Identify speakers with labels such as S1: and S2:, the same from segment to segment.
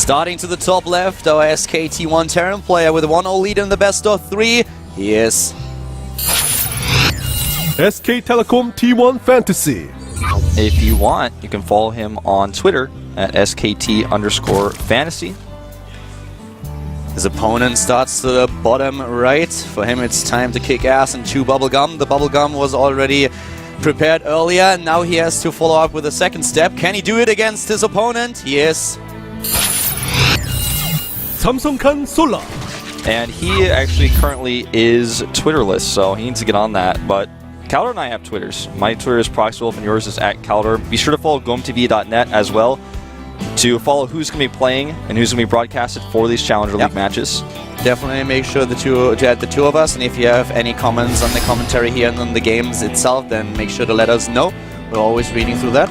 S1: Starting to the top left, our SKT1 Terran player with a 1-0 lead in the best of 3. He is
S2: SK Telecom T1 Fantasy.
S3: If you want, you can follow him on Twitter at SKT_fantasy.
S1: His opponent starts to the bottom right. For him, it's time to kick ass and chew bubblegum. The bubblegum was already prepared earlier. Now he has to follow up with a second step. Can he do it against his opponent? He is
S2: Samsungkan Sola.
S3: And he actually currently is Twitterless, so he needs to get on that. But Calder and I have Twitters. My Twitter is ProxyWolf and yours is @Calder. Be sure to follow GOMTV.net as well to follow who's going to be playing and who's going to be broadcasted for these Challenger League matches.
S1: Definitely make sure to add the two of us, and if you have any comments on the commentary here and on the games itself, then make sure to let us know. We're always reading through that.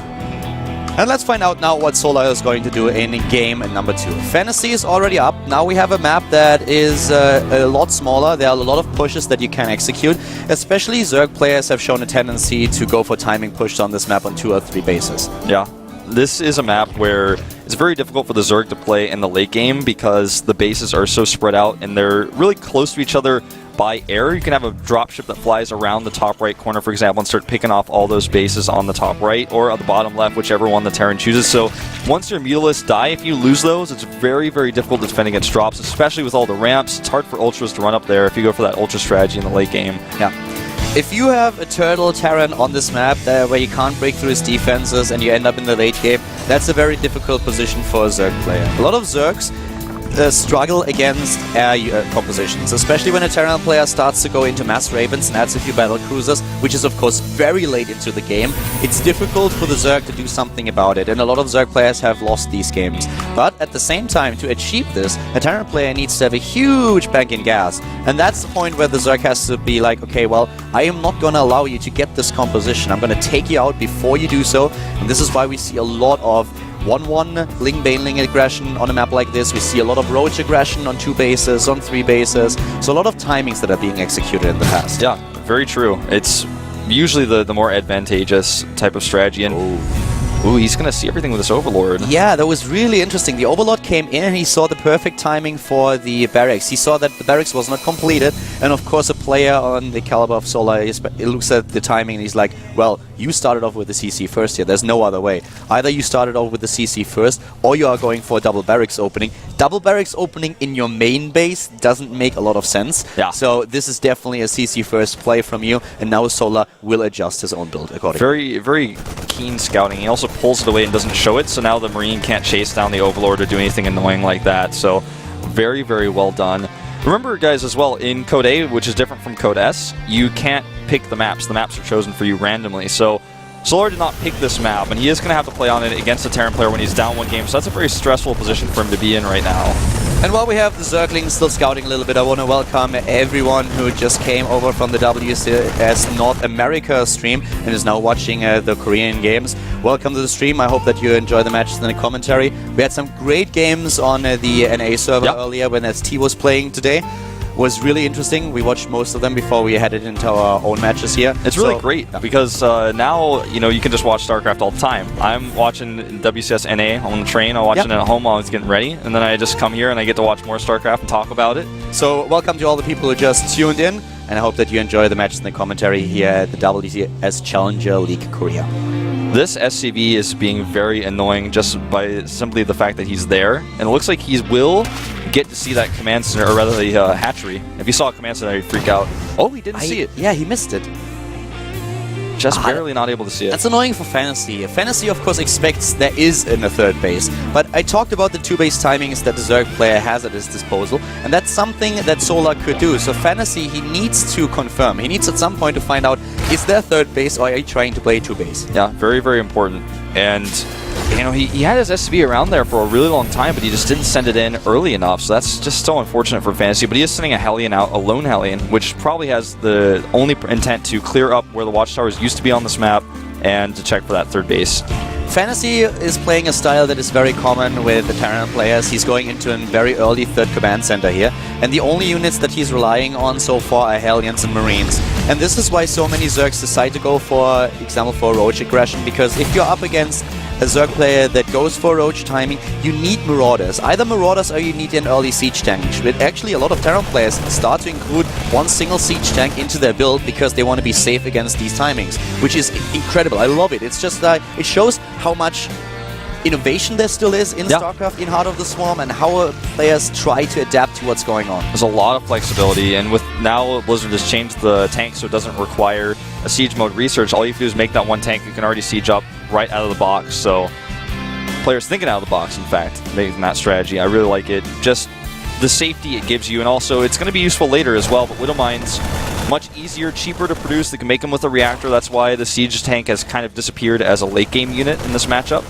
S1: And let's find out now what Sola is going to do in game number 2. Fantasy is already up. Now we have a map that is a lot smaller. There are a lot of pushes that you can execute. Especially Zerg players have shown a tendency to go for timing pushes on this map on 2 or 3 bases.
S3: Yeah. This is a map where it's very difficult for the Zerg to play in the late game because the bases are so spread out and they're really close to each other by air. You can have a dropship that flies around the top right corner, for example, and start picking off all those bases on the top right or on the bottom left, whichever one the Terran chooses. So once your Mutalisks die, if you lose those, it's very, very difficult to defend against drops, especially with all the ramps. It's hard for Ultras to run up there if you go for that Ultra strategy in the late game.
S1: Yeah. If you have a Turtle Terran on this map where you can't break through his defenses and you end up in the late game, that's a very difficult position for a Zerg player. A lot of Zergs struggle against air compositions, especially when a Terran player starts to go into mass Ravens and adds a few battle cruisers, which is of course very late into the game. It's difficult for the Zerg to do something about it, and a lot of Zerg players have lost these games. But at the same time, to achieve this, a Terran player needs to have a huge bank in gas, and that's the point where the Zerg has to be like, okay, well, I am not going to allow you to get this composition. I'm going to take you out before you do so, and this is why we see a lot of 1-1 Ling Baneling aggression on a map like this. We see a lot of Roach aggression on 2 bases, on 3 bases. So a lot of timings that are being executed in the past.
S3: Yeah, very true. It's usually the more advantageous type of strategy. And ooh, he's going to see everything with this Overlord.
S1: Yeah, that was really interesting. The Overlord came in and he saw the perfect timing for the barracks. He saw that the barracks was not completed. And of course, a player on the caliber of Sola, he looks at the timing and he's like, well, you started off with the CC first here. There's no other way. Either you started off with the CC first, or you are going for a double barracks opening. Double barracks opening in your main base doesn't make a lot of sense. Yeah. So this is definitely a CC first play from you, and now Sola will adjust his own build accordingly.
S3: Very, very keen scouting. He also pulls it away and doesn't show it, so now the Marine can't chase down the Overlord or do anything annoying like that. So very, very well done. Remember, guys, as well, in Code A, which is different from Code S, you can't pick the maps. The maps are chosen for you randomly. So Solar did not pick this map, and he is going to have to play on it against a Terran player when he's down 1 game. So that's a very stressful position for him to be in right now.
S1: And while we have the Zerglings still scouting a little bit, I want to welcome everyone who just came over from the WCS North America stream and is now watching the Korean games. Welcome to the stream. I hope that you enjoy the matches and the commentary. We had some great games on the NA server earlier when ST was playing today. Was really interesting. We watched most of them before we headed into our own matches here.
S3: It's really great because now you can just watch Starcraft all the time. I'm watching WCS NA on the train. I'm watching it at home while I was getting ready, and then I just come here and I get to watch more Starcraft and talk about it.
S1: So welcome to all the people who just tuned in, and I hope that you enjoy the matches and the commentary here at the WCS Challenger League Korea.
S3: This SCV is being very annoying just by simply the fact that he's there, and it looks like he will get to see that command center, or rather the hatchery. If you saw a command center, you'd freak out. Oh, he didn't see it.
S1: Yeah, he missed it.
S3: Just barely not able to see it.
S1: That's annoying for Fantasy. Fantasy, of course, expects there is in a 3rd base. But I talked about the 2-base timings that the Zerg player has at his disposal, and that's something that Sola could do. So Fantasy, he needs to confirm. He needs at some point to find out, is there a 3rd base, or are you trying to play 2-base?
S3: Yeah, very, very important. And he had his SCV around there for a really long time, but he just didn't send it in early enough, so that's just so unfortunate for Fantasy. But he is sending a Hellion out, a lone Hellion, which probably has the only intent to clear up where the Watchtowers used to be on this map and to check for that 3rd base.
S1: Fantasy is playing a style that is very common with the Terran players. He's going into a very early 3rd command center here, and the only units that he's relying on so far are Hellions and Marines. And this is why so many Zergs decide to go for example for Roach aggression, because if you're up against a Zerg player that goes for Roach timing, you need Marauders. Either Marauders or you need an early Siege tank. But actually, a lot of Terran players start to include one single Siege tank into their build because they want to be safe against these timings, which is incredible. I love it. It's just like, it shows how much innovation there still is in Starcraft, in Heart of the Swarm, and how players try to adapt to what's going on.
S3: There's a lot of flexibility, and with now Blizzard has changed the tank so it doesn't require a siege mode research. All you have to do is make that one tank. You can already siege up right out of the box. So players thinking out of the box, in fact, making that strategy. I really like it. Just the safety it gives you, and also it's going to be useful later as well. But Widow Mines, much easier, cheaper to produce. They can make them with a reactor. That's why the siege tank has kind of disappeared as a late game unit in this matchup.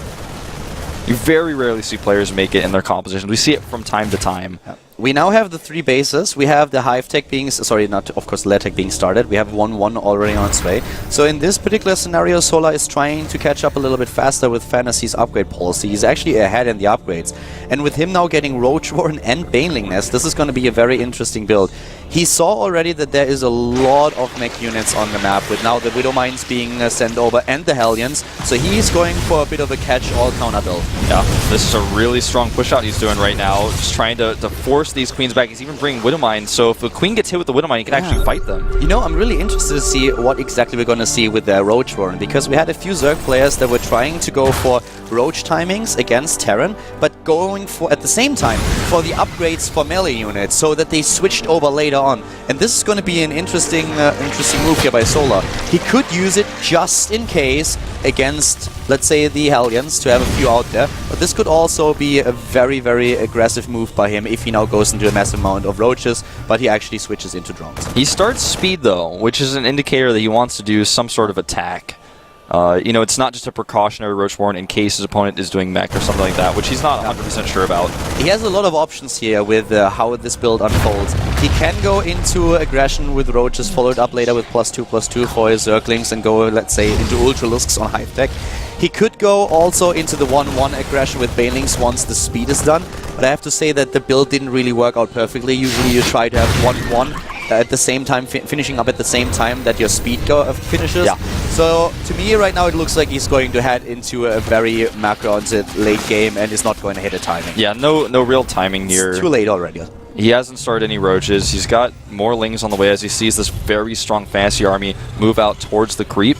S3: You very rarely see players make it in their compositions. We see it from time to time.
S1: We now have the 3 bases. We have the Hive Tech being, sorry, not of course Lair Tech being started. We have 1-1 already on its way. So in this particular scenario, Sola is trying to catch up a little bit faster with Fantasy's upgrade policy. He's actually ahead in the upgrades. And with him now getting Roach Warren and Baneling Nest, this is going to be a very interesting build. He saw already that there is a lot of mech units on the map, with now the Widow Mines being sent over and the Hellions. So he's going for a bit of a catch-all counter build.
S3: Yeah, this is a really strong push-out he's doing right now, just trying to force these queens back. He's even bringing Widow Mine, so if a queen gets hit with the Widow Mine, he can actually fight them.
S1: You know, I'm really interested to see what exactly we're going to see with the Roach Warren, because we had a few Zerg players that were trying to go for Roach timings against Terran, but going for, at the same time, for the upgrades for melee units, so that they switched over later on. And this is going to be an interesting move here by Sola. He could use it just in case against, let's say, the Hellions, to have a few out there, but this could also be a very, very aggressive move by him if he now goes into a massive amount of roaches, but he actually switches into drones.
S3: He starts speed, though, which is an indicator that he wants to do some sort of attack. You know, it's not just a precautionary Roach Warren in case his opponent is doing mech or something like that, which he's not 100% sure about.
S1: He has a lot of options here with how this build unfolds. He can go into aggression with roaches, followed up later with +2/+2 for his Zerglings, and go, let's say, into Ultralisks on Hive Tech. He could go also into the 1-1 aggression with Banelings once the speed is done, but I have to say that the build didn't really work out perfectly. Usually you try to have 1-1 at the same time, finishing up at the same time that your speed finishes.
S3: Yeah.
S1: So to me right now it looks like he's going to head into a very macro-oriented late game and is not going to hit a timing.
S3: Yeah, no real timing here.
S1: It's too late already.
S3: He hasn't started any roaches. He's got more lings on the way as he sees this very strong fantasy army move out towards the creep.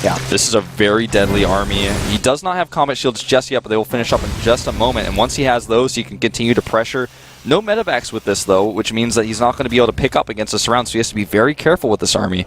S1: Yeah.
S3: This is a very deadly army. He does not have combat shields just yet, but they will finish up in just a moment. And once he has those, he can continue to pressure. No medevacs with this, though, which means that he's not going to be able to pick up against the surround, so he has to be very careful with this army.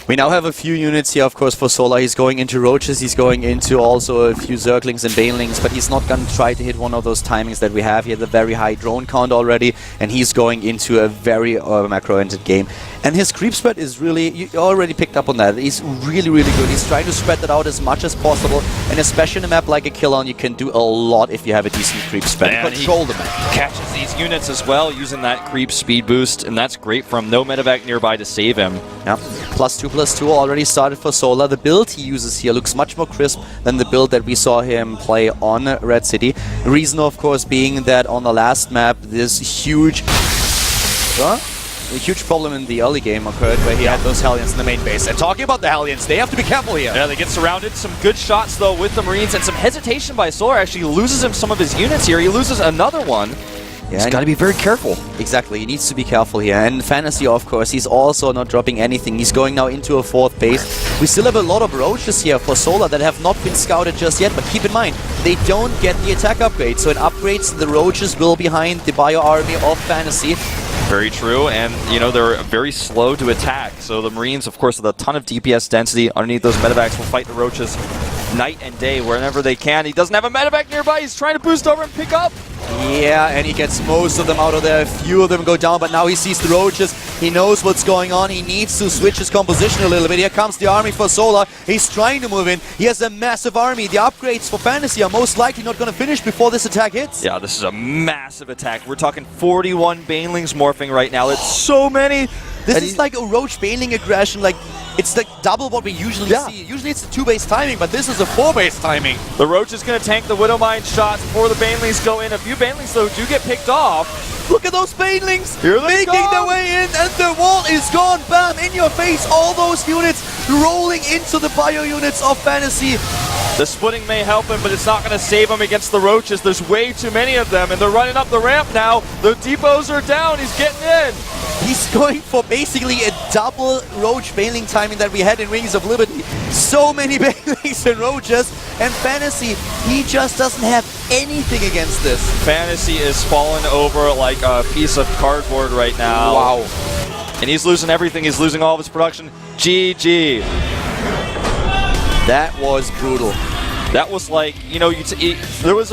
S1: We now have a few units here, of course, for Sola. He's going into roaches, he's going into also a few Zerglings and Banelings, but he's not going to try to hit one of those timings that we have. He has a very high drone count already, and he's going into a very macro-oriented game. And his creep spread is really, you already picked up on that, he's really, really good. He's trying to spread that out as much as possible, and especially in a map like a Killon, you can do a lot if you have a decent creep spread.
S3: And
S1: control the map.
S3: Catches these units as well, using that creep speed boost, and that's great from no medevac nearby to save him.
S1: Yeah, +2/+2 already started for Sola. The build he uses here looks much more crisp than the build that we saw him play on Red City. The reason, of course, being that on the last map, this huge problem in the early game occurred where he had those Hellions in the main base. And talking about the Hellions, they have to be careful here.
S3: Yeah, they get surrounded. Some good shots, though, with the Marines, and some hesitation by Solar. Actually loses him some of his units here. He loses another one.
S1: Yeah,
S3: he's got to be very careful.
S1: Exactly, he needs to be careful here. And Fantasy, of course, he's also not dropping anything. He's going now into a 4th base. We still have a lot of roaches here for Sola that have not been scouted just yet, but keep in mind, they don't get the attack upgrade. So in upgrades, the roaches will behind the bio army of Fantasy.
S3: Very true, and you know, they're very slow to attack. So the Marines, of course, with a ton of DPS density underneath those medevacs, will fight the roaches night and day whenever they can. He doesn't have a medevac nearby. He's trying to boost over and pick up.
S1: Yeah, and he gets most of them out of there. A few of them go down, but now he sees the roaches. He knows what's going on. He needs to switch his composition a little bit. Here comes the army for Sola. He's trying to move in. He has a massive army. The upgrades for Fantasy are most likely not going to finish before this attack hits.
S3: Yeah, this is a massive attack. We're talking 41 Banelings morphing right now. It's so many.
S1: This is like a Roach Baneling aggression. Like, it's like double what we usually see. Usually it's a 2-base timing, but this is a 4-base timing.
S3: The Roach is going to tank the Widow Mine shots before the Banelings go in. A few Banelings, though, do get picked off.
S1: Look at those Banelings
S3: Here they
S1: making their way in, and the wall is gone. Bam, in your face. All those units rolling into the bio units of Fantasy.
S3: The splitting may help him, but it's not going to save him against the roaches. There's way too many of them, and they're running up the ramp now. The depots are down. He's getting in.
S1: He's going for basically a double roach bailing timing that we had in Wings of Liberty. So many bailings and roaches, and Fantasy, he just doesn't have anything against this.
S3: Fantasy is falling over like a piece of cardboard right now.
S1: Wow.
S3: And he's losing everything. He's losing all of his production. GG.
S1: That was brutal.
S3: That was like, you know, there was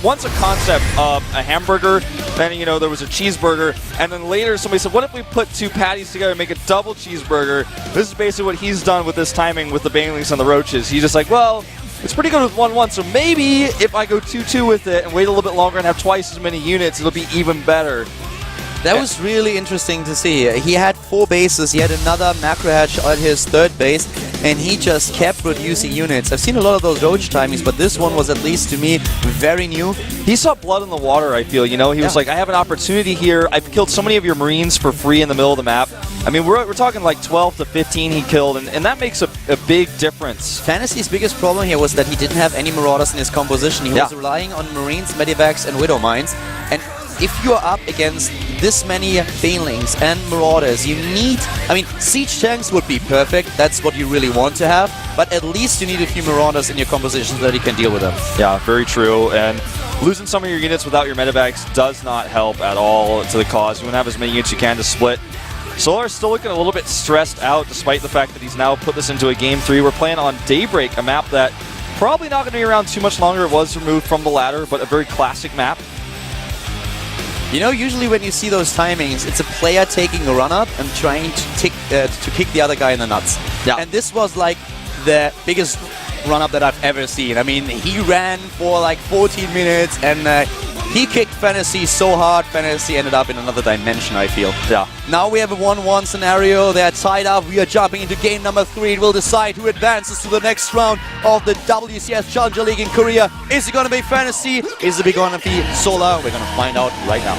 S3: once a concept of a hamburger, then, you know, there was a cheeseburger, and then later somebody said, what if we put two patties together and make a double cheeseburger? This is basically what he's done with this timing with the banelings and the roaches. He's just like, well, it's pretty good with 1-1, so maybe if I go 2-2 with it and wait a little bit longer and have twice as many units, it'll be even better.
S1: That was really interesting to see. He had 4 bases, he had another macro hatch at his 3rd base, and he just kept producing units. I've seen a lot of those roach timings, but this one was, at least to me, very new.
S3: He saw blood in the water, I feel, you know? He was like, I have an opportunity here. I've killed so many of your Marines for free in the middle of the map. I mean, we're talking like 12 to 15 he killed, and that makes a big difference.
S1: Fantasy's biggest problem here was that he didn't have any Marauders in his composition. He was relying on Marines, Medivacs, and Widow Mines. And if you are up against this many Banelings and Marauders, you need... I mean, Siege Tanks would be perfect. That's what you really want to have. But at least you need a few Marauders in your composition so that you can deal with them.
S3: Yeah, very true. And losing some of your units without your Medivacs does not help at all to the cause. You want to have as many units you can to split. Solar is still looking a little bit stressed out, despite the fact that he's now put this into a Game 3. We're playing on Daybreak, a map that probably not going to be around too much longer. It was removed from the ladder, but a very classic map.
S1: You know, usually when you see those timings, it's a player taking a run-up and trying to kick the other guy in the nuts.
S3: Yeah.
S1: And this was like the biggest run-up that I've ever seen. I mean, he ran for like 14 minutes and he kicked Fantasy so hard, Fantasy ended up in another dimension, I feel.
S3: Yeah.
S1: Now we have a 1-1 scenario. They're tied up. We are jumping into game number 3. It will decide who advances to the next round of the WCS Challenger League in Korea. Is it going to be Fantasy? Is it going to be Sola? We're going to find out right now.